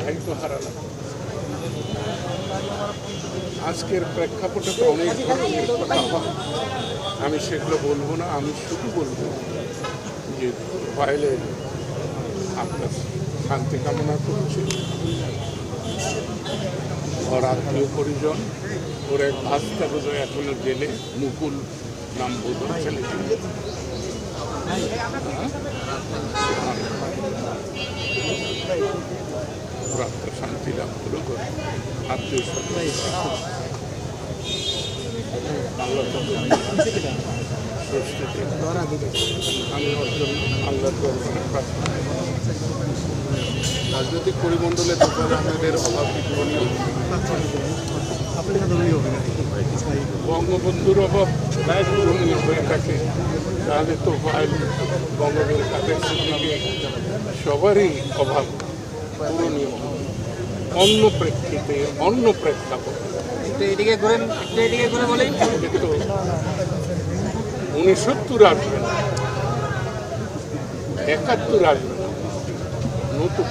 তাই তো হারালাম। আজকের প্রেক্ষাপটে তো অনেক ধরনের কথা হয়, আমি সেগুলো বলবো না। আমি শুধু বলবো যে ফাইলের আপনার শান্তি কামনা করছি। ওর আত্মীয় পরিজন, ওর এক ভাস্তা বোধহয় এখনো জেলে, মুকুল নাম বোধ ছেলেটি, ওর আত্মশান্তি লাভ করে আত্মীয় স্বজন আল্লাহ আমি ওর জন্য আল্লাহর দরবারে প্রার্থনা। রাজনৈতিক পরিমণ্ডলে তোফায়েল আহমেদের অভাব কি পূরণীয়? বঙ্গবন্ধুর অভাব পূরণীয় হয়ে থাকে, তাহলে তোফায়েল, বঙ্গবন্ধু, কাদের সিদ্দিকী সবারই অভাব পূরণীয় অন্য প্রেক্ষিতে, অন্য প্রেক্ষাপটে। কিন্তু 69 আসবে না, 71 আসবে না, নতুন